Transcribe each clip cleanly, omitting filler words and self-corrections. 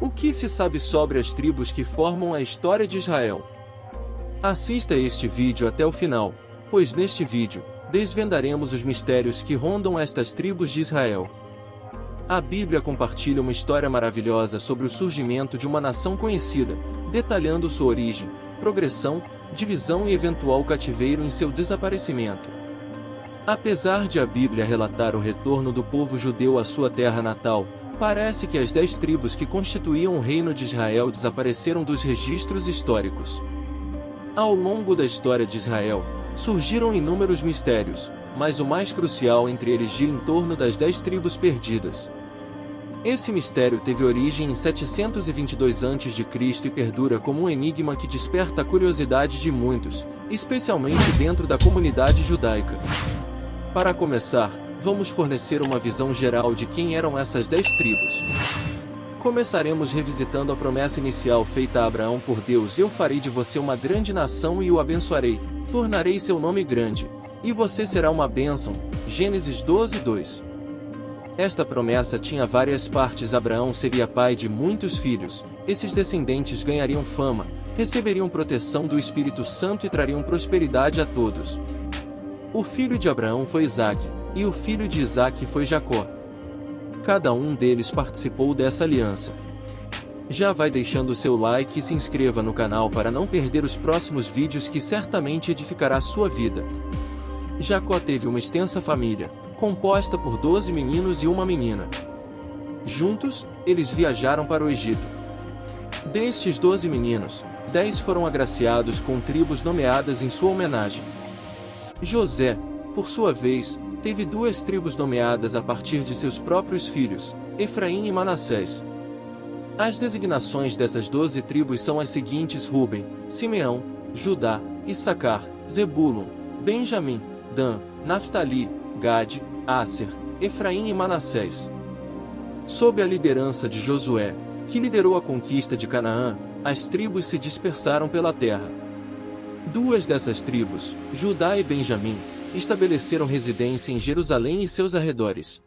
O que se sabe sobre as tribos que formam a história de Israel? Assista este vídeo até o final, pois neste vídeo, desvendaremos os mistérios que rondam estas tribos de Israel. A Bíblia compartilha uma história maravilhosa sobre o surgimento de uma nação conhecida, detalhando sua origem, progressão, divisão e eventual cativeiro em seu desaparecimento. Apesar de a Bíblia relatar o retorno do povo judeu à sua terra natal, parece que as 10 tribos que constituíam o reino de Israel desapareceram dos registros históricos. Ao longo da história de Israel, surgiram inúmeros mistérios, mas o mais crucial entre eles gira em torno das 10 tribos perdidas. Esse mistério teve origem em 722 a.C. e perdura como um enigma que desperta a curiosidade de muitos, especialmente dentro da comunidade judaica. Para começar, vamos fornecer uma visão geral de quem eram essas 10 tribos. Começaremos revisitando a promessa inicial feita a Abraão por Deus: eu farei de você uma grande nação e o abençoarei, tornarei seu nome grande, e você será uma bênção. Gênesis 12:2. Esta promessa tinha várias partes. Abraão seria pai de muitos filhos, esses descendentes ganhariam fama, receberiam proteção do Espírito Santo e trariam prosperidade a todos. O filho de Abraão foi Isaque, e o filho de Isaque foi Jacó. Cada um deles participou dessa aliança. Já vai deixando o seu like e se inscreva no canal para não perder os próximos vídeos que certamente edificará sua vida. Jacó teve uma extensa família, composta por 12 meninos e uma menina. Juntos, eles viajaram para o Egito. Destes 12 meninos, 10 foram agraciados com tribos nomeadas em sua homenagem. José, por sua vez, teve 2 tribos nomeadas a partir de seus próprios filhos, Efraim e Manassés. As designações dessas 12 tribos são as seguintes: Ruben, Simeão, Judá, Issacar, Zebulun, Benjamim, Dan, Naftali, Gade, Asser, Efraim e Manassés. Sob a liderança de Josué, que liderou a conquista de Canaã, as tribos se dispersaram pela terra. 2 dessas tribos, Judá e Benjamim, estabeleceram residência em Jerusalém e seus arredores.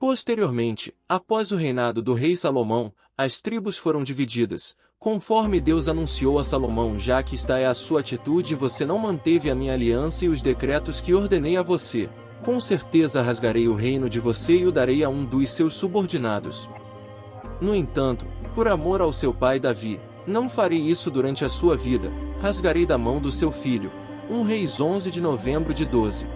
Posteriormente, após o reinado do rei Salomão, as tribos foram divididas, conforme Deus anunciou a Salomão: já que esta é a sua atitude e você não manteve a minha aliança e os decretos que ordenei a você, com certeza rasgarei o reino de você e o darei a um dos seus subordinados. No entanto, por amor ao seu pai Davi, não farei isso durante a sua vida, rasgarei da mão do seu filho. 1 Reis 11 de novembro de 12.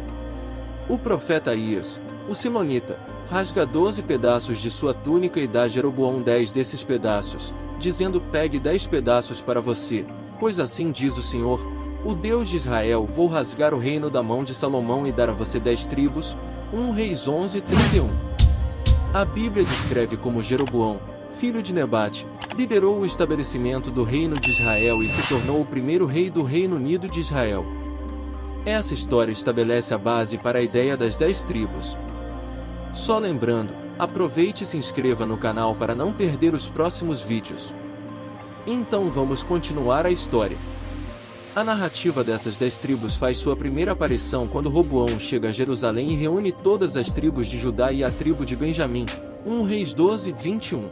O profeta Aías, o Silonita, rasga 12 pedaços de sua túnica e dá a Jeroboão 10 desses pedaços, dizendo: pegue 10 pedaços para você, pois assim diz o Senhor, o Deus de Israel: vou rasgar o reino da mão de Salomão e dar a você 10 tribos. 1 Reis 11:31. A Bíblia descreve como Jeroboão, filho de Nebate, liderou o estabelecimento do reino de Israel e se tornou o primeiro rei do Reino Unido de Israel. Essa história estabelece a base para a ideia das 10 tribos. Só lembrando, aproveite e se inscreva no canal para não perder os próximos vídeos. Então vamos continuar a história. A narrativa dessas 10 tribos faz sua primeira aparição quando Roboão chega a Jerusalém e reúne todas as tribos de Judá e a tribo de Benjamim. 1 Reis 12:21.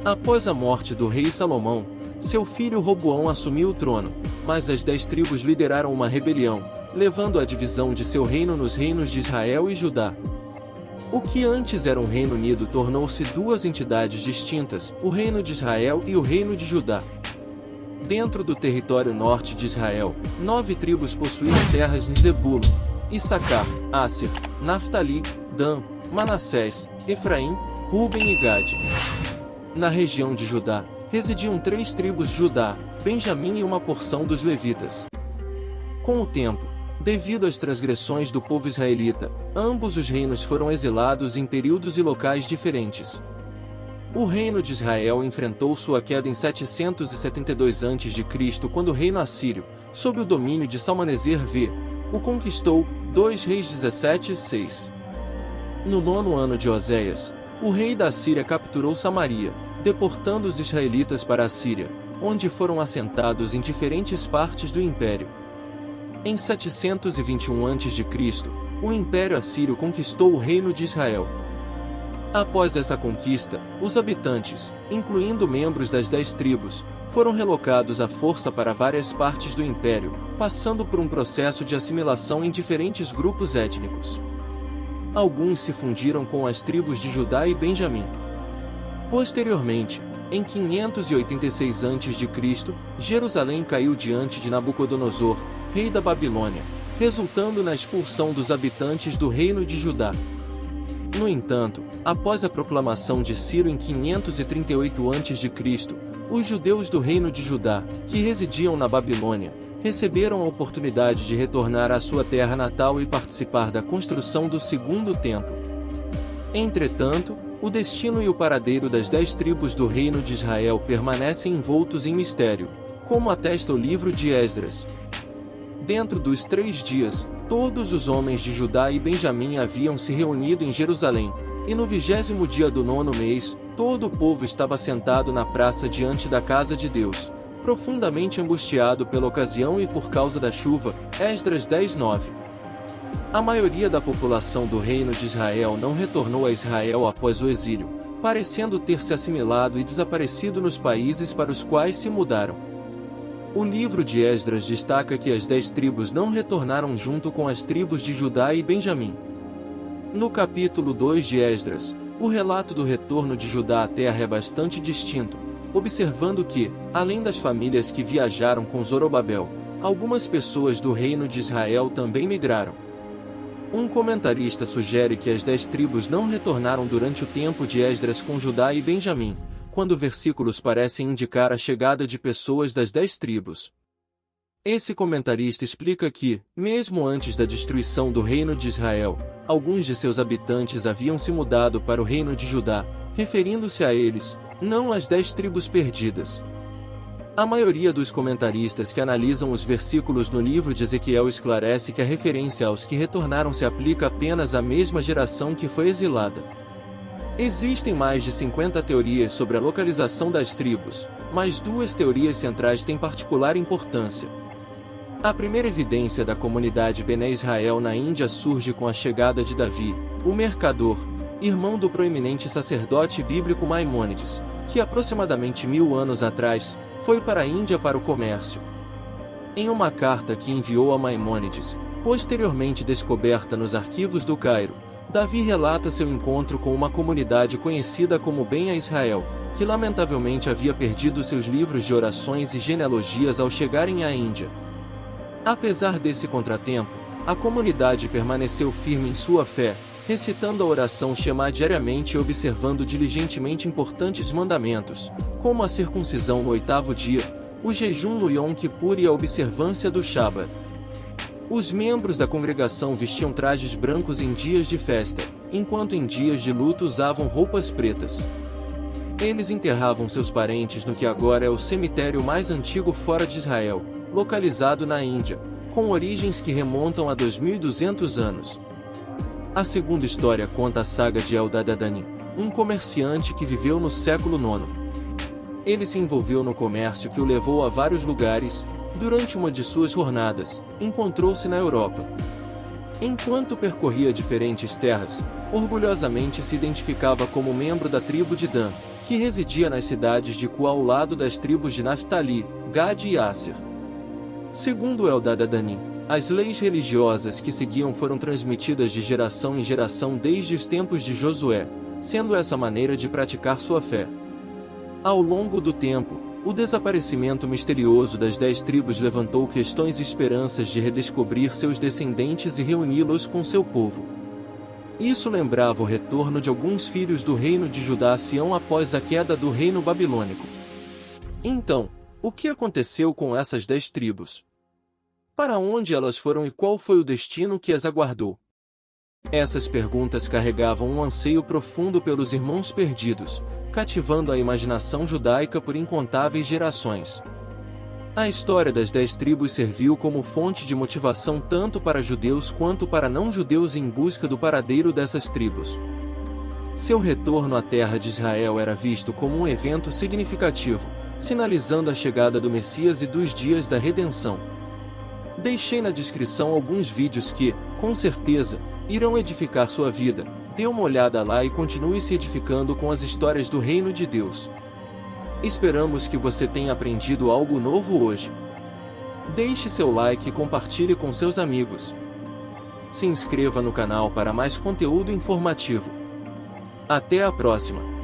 Após a morte do rei Salomão, seu filho Roboão assumiu o trono, mas as 10 tribos lideraram uma rebelião, levando à divisão de seu reino nos reinos de Israel e Judá. O que antes era um reino unido tornou-se 2 entidades distintas, o reino de Israel e o reino de Judá. Dentro do território norte de Israel, 9 tribos possuíam terras em Zebulun, Issacar, Asser, Naftali, Dan, Manassés, Efraim, Ruben e Gade. Na região de Judá, residiam 3 tribos: Judá, Benjamim e uma porção dos levitas. Com o tempo, devido às transgressões do povo israelita, ambos os reinos foram exilados em períodos e locais diferentes. O reino de Israel enfrentou sua queda em 772 a.C. quando o reino assírio, sob o domínio de Salmaneser V, o conquistou. 2 Reis 17:6. No 9º ano de Oséias, o rei da Síria capturou Samaria, deportando os israelitas para a Síria, onde foram assentados em diferentes partes do império. Em 721 a.C., o Império Assírio conquistou o reino de Israel. Após essa conquista, os habitantes, incluindo membros das 10 tribos, foram relocados à força para várias partes do império, passando por um processo de assimilação em diferentes grupos étnicos. Alguns se fundiram com as tribos de Judá e Benjamim. Posteriormente, em 586 a.C., Jerusalém caiu diante de Nabucodonosor, rei da Babilônia, resultando na expulsão dos habitantes do reino de Judá. No entanto, após a proclamação de Ciro em 538 a.C., os judeus do reino de Judá, que residiam na Babilônia, receberam a oportunidade de retornar à sua terra natal e participar da construção do segundo templo. Entretanto, o destino e o paradeiro das 10 tribos do reino de Israel permanecem envoltos em mistério, como atesta o livro de Esdras. Dentro dos 3 dias, todos os homens de Judá e Benjamim haviam se reunido em Jerusalém, e no 20º dia do 9º mês, todo o povo estava sentado na praça diante da casa de Deus, profundamente angustiado pela ocasião e por causa da chuva. Esdras 10:9. A maioria da população do reino de Israel não retornou a Israel após o exílio, parecendo ter se assimilado e desaparecido nos países para os quais se mudaram. O livro de Esdras destaca que as 10 tribos não retornaram junto com as tribos de Judá e Benjamim. No capítulo 2 de Esdras, o relato do retorno de Judá à terra é bastante distinto, observando que, além das famílias que viajaram com Zorobabel, algumas pessoas do reino de Israel também migraram. Um comentarista sugere que as 10 tribos não retornaram durante o tempo de Esdras com Judá e Benjamim, quando versículos parecem indicar a chegada de pessoas das 10 tribos. Esse comentarista explica que, mesmo antes da destruição do reino de Israel, alguns de seus habitantes haviam se mudado para o reino de Judá, referindo-se a eles, não às 10 tribos perdidas. A maioria dos comentaristas que analisam os versículos no livro de Ezequiel esclarece que a referência aos que retornaram se aplica apenas à mesma geração que foi exilada. Existem mais de 50 teorias sobre a localização das tribos, mas 2 teorias centrais têm particular importância. A primeira evidência da comunidade Bené Israel na Índia surge com a chegada de Davi, o mercador, irmão do proeminente sacerdote bíblico Maimônides, que aproximadamente 1000 anos atrás, foi para a Índia para o comércio. Em uma carta que enviou a Maimônides, posteriormente descoberta nos arquivos do Cairo, Davi relata seu encontro com uma comunidade conhecida como Bem Israel, que lamentavelmente havia perdido seus livros de orações e genealogias ao chegarem à Índia. Apesar desse contratempo, a comunidade permaneceu firme em sua fé, recitando a oração Shema diariamente e observando diligentemente importantes mandamentos, como a circuncisão no 8º dia, o jejum no Yom Kippur e a observância do Shabat. Os membros da congregação vestiam trajes brancos em dias de festa, enquanto em dias de luto usavam roupas pretas. Eles enterravam seus parentes no que agora é o cemitério mais antigo fora de Israel, localizado na Índia, com origens que remontam a 2200 anos. A segunda história conta a saga de Eldad Adanim, um comerciante que viveu no século IX. Ele se envolveu no comércio que o levou a vários lugares. Durante uma de suas jornadas, encontrou-se na Europa. Enquanto percorria diferentes terras, orgulhosamente se identificava como membro da tribo de Dan, que residia nas cidades de Cu ao lado das tribos de Naftali, Gad e Asser. Segundo Eldad Adanim, as leis religiosas que seguiam foram transmitidas de geração em geração desde os tempos de Josué, sendo essa maneira de praticar sua fé. Ao longo do tempo, o desaparecimento misterioso das 10 tribos levantou questões e esperanças de redescobrir seus descendentes e reuni-los com seu povo. Isso lembrava o retorno de alguns filhos do reino de Judá a Sião após a queda do reino babilônico. Então, o que aconteceu com essas 10 tribos? Para onde elas foram e qual foi o destino que as aguardou? Essas perguntas carregavam um anseio profundo pelos irmãos perdidos, cativando a imaginação judaica por incontáveis gerações. A história das 10 tribos serviu como fonte de motivação tanto para judeus quanto para não-judeus em busca do paradeiro dessas tribos. Seu retorno à terra de Israel era visto como um evento significativo, sinalizando a chegada do Messias e dos dias da redenção. Deixei na descrição alguns vídeos que, com certeza, irão edificar sua vida, Dê uma olhada lá e continue se edificando com as histórias do Reino de Deus. Esperamos que você tenha aprendido algo novo hoje. Deixe seu like e compartilhe com seus amigos. Se inscreva no canal para mais conteúdo informativo. Até a próxima!